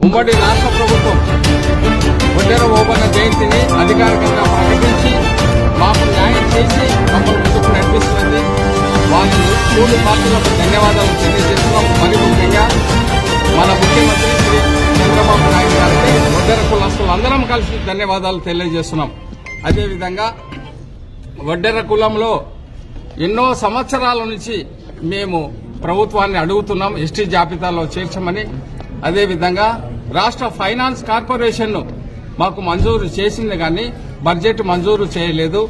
ఉమ్మడి రాష్ట్ర ప్రభుత్వం వడ్డెర ఓబన్న జయంతిని అధికారికంగా ప్రకటించి మాకు న్యాయం చేసి మమ్మల్ని ముందుకు నడిపిస్తున్నది. వాళ్ళని మూడు పార్టీలకు ధన్యవాదాలు తెలియజేస్తున్నాం. మరి ముఖ్యంగా మన ముఖ్యమంత్రి శ్రీ చంద్రబాబు నాయుడు గారికి వడ్డెర కులస్తులందరం కలిసి ధన్యవాదాలు తెలియజేస్తున్నాం. అదేవిధంగా వడ్డెర కులంలో ఎన్నో సంవత్సరాల నుంచి మేము ప్రభుత్వాన్ని అడుగుతున్నాం ఎస్టీ జాబితాలో చేర్చమని. అదేవిధంగా రాష్ట్ర ఫైనాన్స్ కార్పొరేషన్ మాకు మంజూరు చేసింది కానీ బడ్జెట్ మంజూరు చేయలేదు.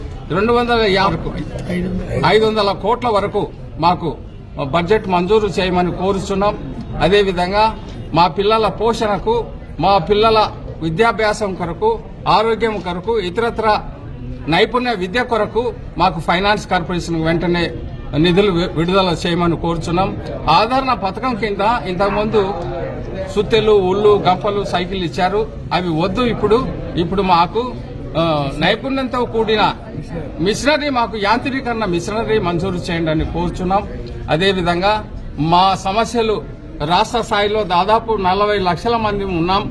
500 కోట్ల వరకు మాకు బడ్జెట్ మంజూరు చేయమని కోరుతున్నాం. అదేవిధంగా మా పిల్లల పోషణకు, మా పిల్లల విద్యాభ్యాసం కొరకు, ఆరోగ్యం కొరకు, ఇతరత్ర నైపుణ్య విద్య కొరకు మాకు ఫైనాన్స్ కార్పొరేషన్ వెంటనే నిధులు విడుదల చేయమని కోరుచున్నాం. ఆదరణ పథకం కింద ఇంతకుముందు సుత్తెలు, ఉళ్ళు, గంపలు, సైకిల్ ఇచ్చారు. అవి వద్దు. ఇప్పుడు మాకు నైపుణ్యంతో కూడిన మిషనరీ, మాకు యాంత్రీకరణ మిషనరీ మంజూరు చేయండి అని కోరుచున్నాం. అదేవిధంగా మా సమస్యలు రాష్ట్ర స్థాయిలో దాదాపు 40 లక్షల మంది ఉన్నాం.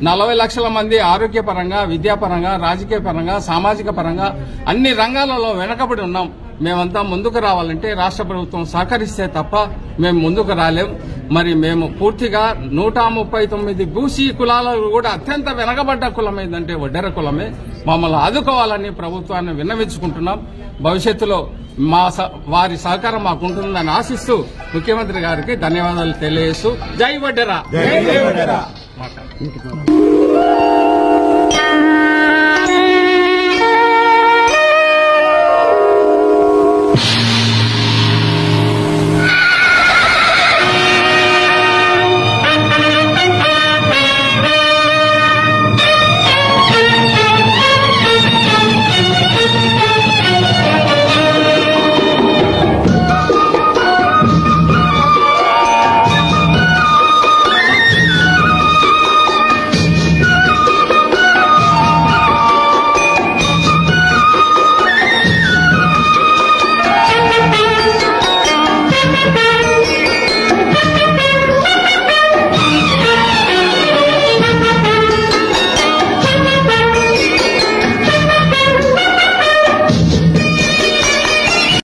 40 లక్షల మంది ఆరోగ్యపరంగా, విద్యాపరంగా, రాజకీయ పరంగా, సామాజిక పరంగా అన్ని రంగాలలో వెనకబడి ఉన్నాం. మేమంతా ముందుకు రావాలంటే రాష్ట్ర ప్రభుత్వం సహకరిస్తే తప్ప మేము ముందుకు రాలేం. మరి మేము పూర్తిగా 139 బూసీ కులాలలో కూడా అత్యంత వెనకబడ్డ కులం ఏంటంటే వడ్డెర కులమే. మమ్మల్ని ఆదుకోవాలని ప్రభుత్వాన్ని విన్నవించుకుంటున్నాం. భవిష్యత్తులో వారి సహకారం మాకుంటుందని ఆశిస్తూ ముఖ్యమంత్రి గారికి ధన్యవాదాలు తెలియజేస్తూ జై వడ్డెర.